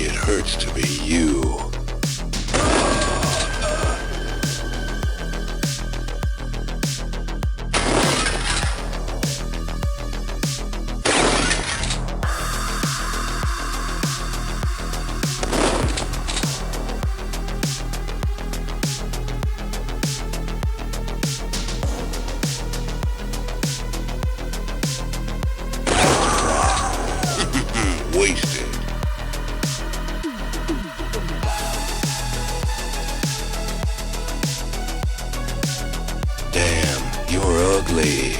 It hurts to be you. Wasted. Damn, you're ugly.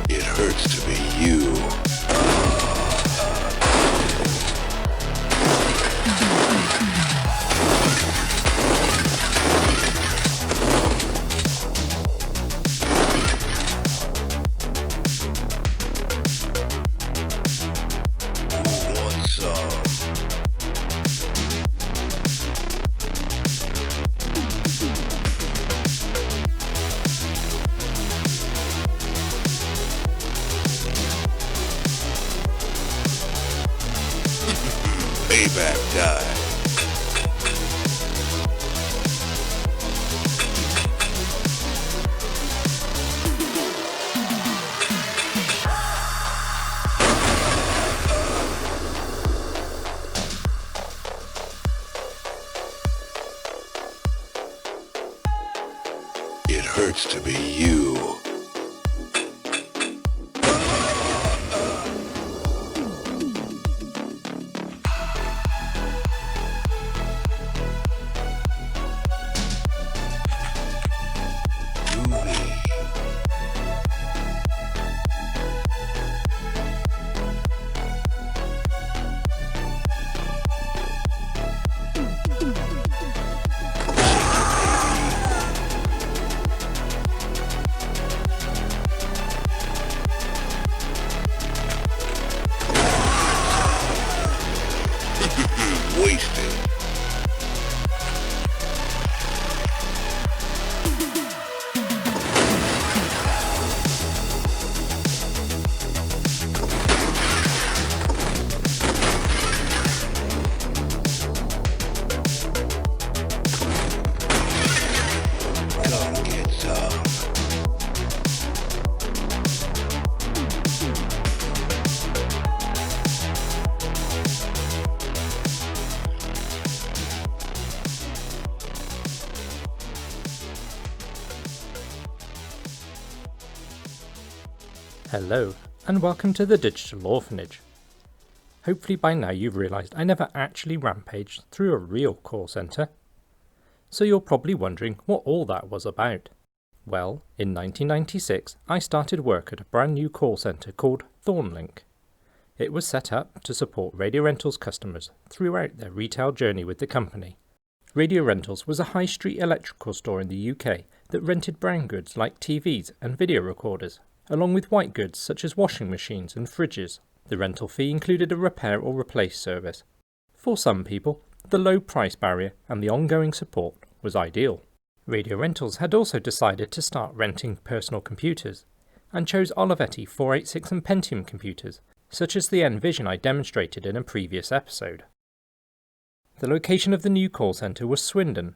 It hurts to be you. Who wants some? Payback time. It hurts to be you. Wasted. Come get some. Hello, and welcome to the Digital Orphanage. Hopefully by now you've realised I never actually rampaged through a real call centre. So you're probably wondering what all that was about. Well, in 1996 I started work at a brand new call centre called Thornlink. It was set up to support Radio Rentals customers throughout their retail journey with the company. Radio Rentals was a high street electrical store in the UK that rented brown goods like TVs and video recorders, along with white goods such as washing machines and fridges. The rental fee included a repair or replace service. For some people, the low price barrier and the ongoing support was ideal. Radio Rentals had also decided to start renting personal computers, and chose Olivetti 486 and Pentium computers, such as the Envision I demonstrated in a previous episode. The location of the new call centre was Swindon,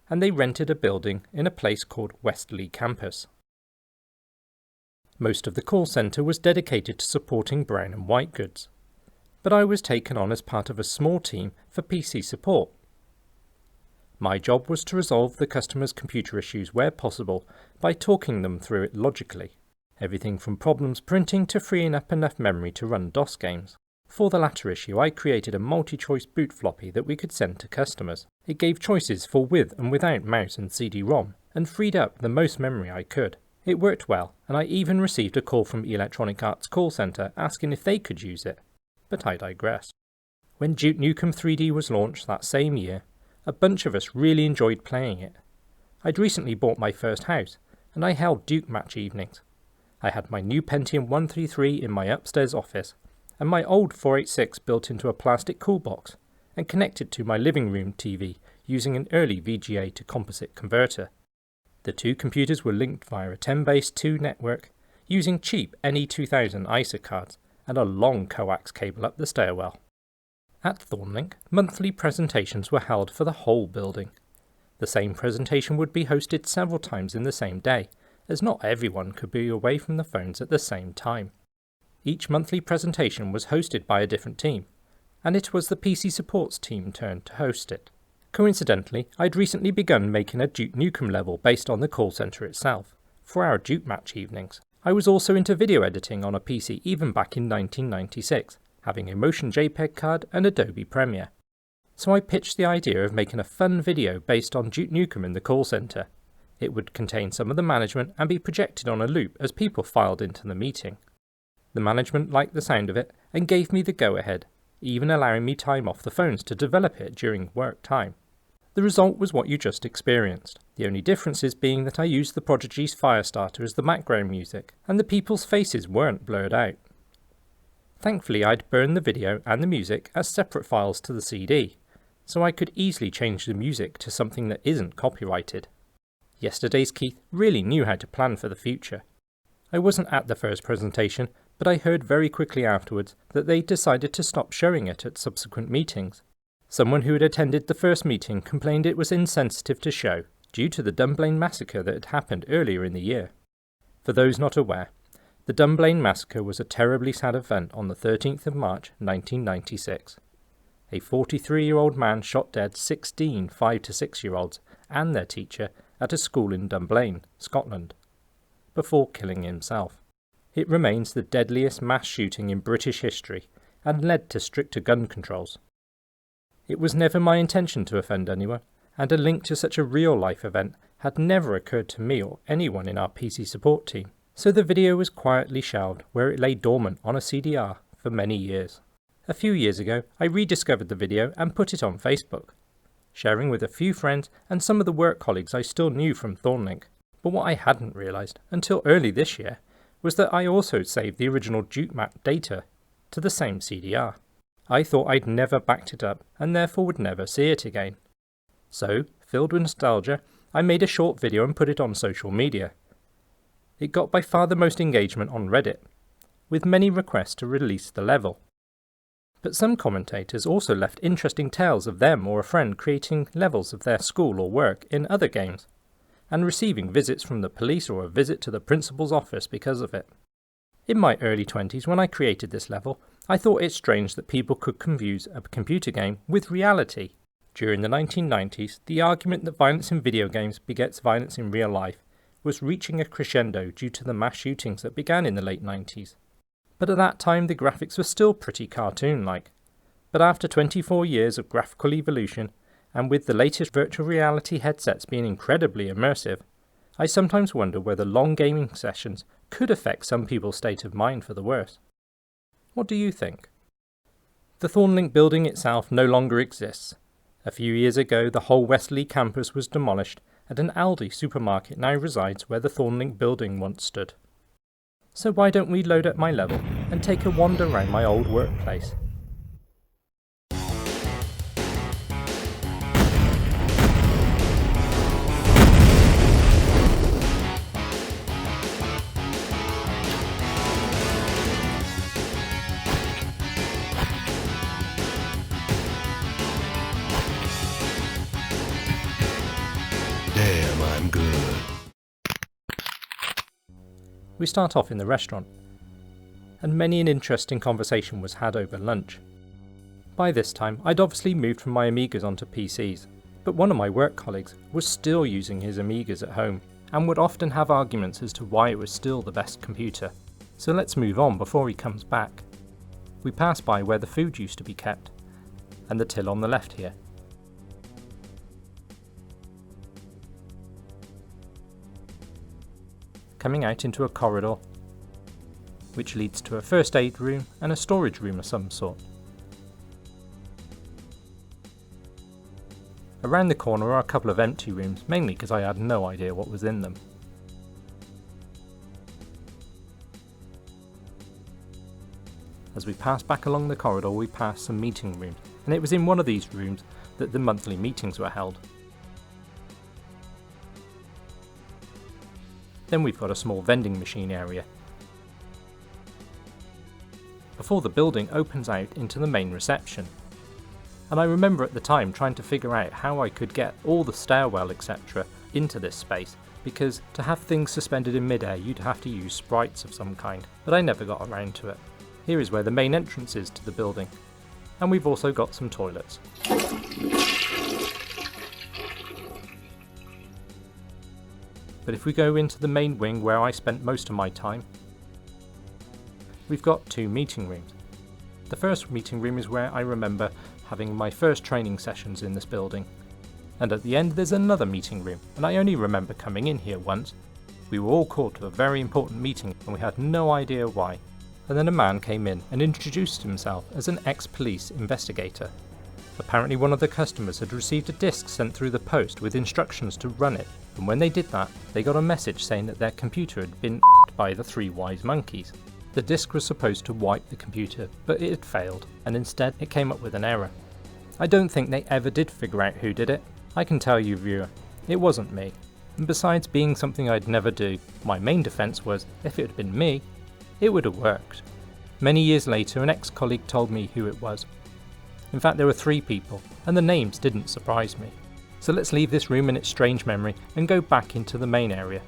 and they rented a building in a place called Westley Campus. Most of the call centre was dedicated to supporting brown and white goods, but I was taken on as part of a small team for PC support. My job was to resolve the customer's computer issues where possible by talking them through it logically. Everything from problems printing to freeing up enough memory to run DOS games. For the latter issue, I created a multi-choice boot floppy that we could send to customers. It gave choices for with and without mouse and CD-ROM, and freed up the most memory I could. It worked well, and I even received a call from Electronic Arts call centre asking if they could use it. But I digress. When Duke Nukem 3D was launched that same year, a bunch of us really enjoyed playing it. I'd recently bought my first house, and I held Duke match evenings. I had my new Pentium 133 in my upstairs office, and my old 486 built into a plastic cool box, and connected to my living room TV using an early VGA to composite converter. The two computers were linked via a 10-base-2 network, using cheap NE2000 ISA cards and a long coax cable up the stairwell. At Thornlink, monthly presentations were held for the whole building. The same presentation would be hosted several times in the same day, as not everyone could be away from the phones at the same time. Each monthly presentation was hosted by a different team, and it was the PC support's team turn to host it. Coincidentally, I'd recently begun making a Duke Nukem level based on the call centre itself, for our Duke match evenings. I was also into video editing on a PC even back in 1996, having a Motion JPEG card and Adobe Premiere. So I pitched the idea of making a fun video based on Duke Nukem in the call centre. It would contain some of the management and be projected on a loop as people filed into the meeting. The management liked the sound of it and gave me the go-ahead, even allowing me time off the phones to develop it during work time. The result was what you just experienced, the only differences being that I used the Prodigy's Firestarter as the background music, and the people's faces weren't blurred out. Thankfully, I'd burned the video and the music as separate files to the CD, so I could easily change the music to something that isn't copyrighted. Yesterday's Keith really knew how to plan for the future. I wasn't at the first presentation, but I heard very quickly afterwards that they decided to stop showing it at subsequent meetings. Someone who had attended the first meeting complained it was insensitive to show, due to the Dunblane Massacre that had happened earlier in the year. For those not aware, the Dunblane Massacre was a terribly sad event on the 13th of March 1996. A 43-year-old man shot dead 16 5- to 6-year-olds and their teacher at a school in Dunblane, Scotland, before killing himself. It remains the deadliest mass shooting in British history and led to stricter gun controls. It was never my intention to offend anyone, and a link to such a real-life event had never occurred to me or anyone in our PC support team, so the video was quietly shelved where it lay dormant on a CDR for many years. A few years ago, I rediscovered the video and put it on Facebook, sharing with a few friends and some of the work colleagues I still knew from Thornlink. But what I hadn't realised until early this year was that I also saved the original Duke map data to the same CDR. I thought I'd never backed it up and therefore would never see it again. So, filled with nostalgia, I made a short video and put it on social media. It got by far the most engagement on Reddit, with many requests to release the level. But some commentators also left interesting tales of them or a friend creating levels of their school or work in other games, and receiving visits from the police or a visit to the principal's office because of it. In my early 20s, when I created this level, I thought it strange that people could confuse a computer game with reality. During the 1990s, the argument that violence in video games begets violence in real life was reaching a crescendo due to the mass shootings that began in the late 90s. But at that time the graphics were still pretty cartoon-like. But after 24 years of graphical evolution, and with the latest virtual reality headsets being incredibly immersive, I sometimes wonder whether long gaming sessions could affect some people's state of mind for the worse. What do you think? The Thornlink building itself no longer exists. A few years ago, the whole Westley campus was demolished, and an Aldi supermarket now resides where the Thornlink building once stood. So why don't we load up my level and take a wander around my old workplace? Damn, I'm good. We start off in the restaurant, and many an interesting conversation was had over lunch. By this time, I'd obviously moved from my Amigas onto PCs, But one of my work colleagues was still using his Amigas at home, and would often have arguments as to why it was still the best computer. So let's move on before he comes back. We pass by where the food used to be kept, and the till on the left here. Coming out into a corridor, which leads to a first aid room and a storage room of some sort. Around the corner are a couple of empty rooms, mainly because I had no idea what was in them. As we pass back along the corridor, we pass some meeting rooms, and it was in one of these rooms that the monthly meetings were held. Then we've got a small vending machine area, before the building opens out into the main reception. And I remember at the time trying to figure out how I could get all the stairwell etc. into this space, because to have things suspended in midair you'd have to use sprites of some kind, but I never got around to it. Here is where the main entrance is to the building, and we've also got some toilets. But if we go into the main wing where I spent most of my time, we've got two meeting rooms. The first meeting room is where I remember having my first training sessions in this building, and at the end there's another meeting room, and I only remember coming in here once. We were all called to a very important meeting and we had no idea why, and then a man came in and introduced himself as an ex-police investigator. Apparently one of the customers had received a disc sent through the post with instructions to run it, and when they did that they got a message saying that their computer had been by the three wise monkeys. The disk was supposed to wipe the computer, but it had failed, and instead it came up with an error. I don't think they ever did figure out who did it. I can tell you, viewer, it wasn't me. And besides being something I'd never do, my main defence was, if it had been me, it would have worked. Many years later, an ex-colleague told me who it was. In fact, there were 3 people, and the names didn't surprise me. So let's leave this room in its strange memory and go back into the main area.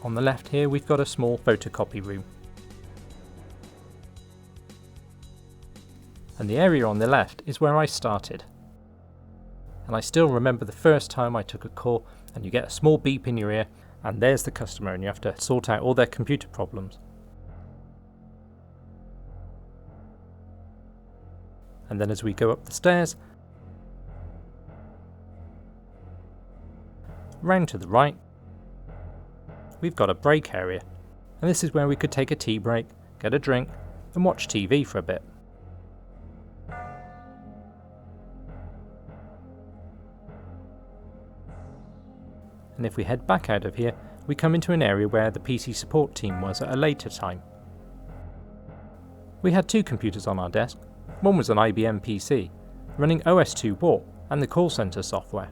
On the left here we've got a small photocopy room. And the area on the left is where I started. And I still remember the first time I took a call and you get a small beep in your ear and there's the customer and you have to sort out all their computer problems. And then as we go up the stairs, round to the right, we've got a break area, and this is where we could take a tea break, get a drink, and watch TV for a bit. And if we head back out of here, we come into an area where the PC support team was at a later time. We had 2 computers on our desk. One was an IBM PC, running OS2 Warp and the call center software.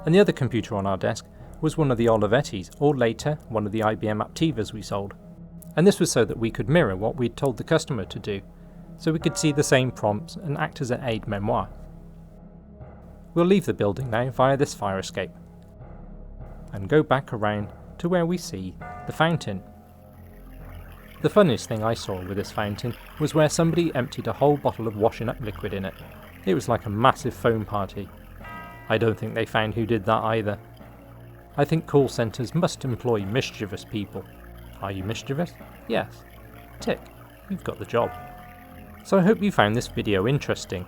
And the other computer on our desk was one of the Olivettis, or later, one of the IBM Aptivas we sold. And this was so that we could mirror what we'd told the customer to do, so we could see the same prompts and act as an aide-memoire. We'll leave the building now via this fire escape, and go back around to where we see the fountain. The funniest thing I saw with this fountain was where somebody emptied a whole bottle of washing up liquid in it. It was like a massive foam party. I don't think they found who did that either. I think call centres must employ mischievous people. Are you mischievous? Yes. Tick. You've got the job. So I hope you found this video interesting.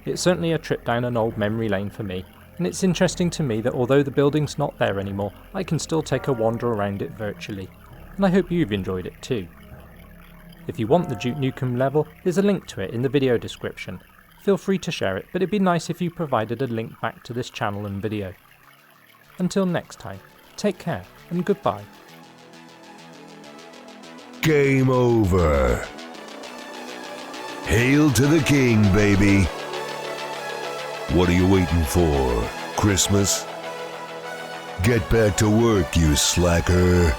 It's certainly a trip down an old memory lane for me, and it's interesting to me that although the building's not there anymore, I can still take a wander around it virtually, and I hope you've enjoyed it too. If you want the Duke Nukem level, there's a link to it in the video description. Feel free to share it, but it'd be nice if you provided a link back to this channel and video. Until next time, take care and goodbye. Game over. Hail to the king, baby. What are you waiting for? Christmas? Get back to work, you slacker.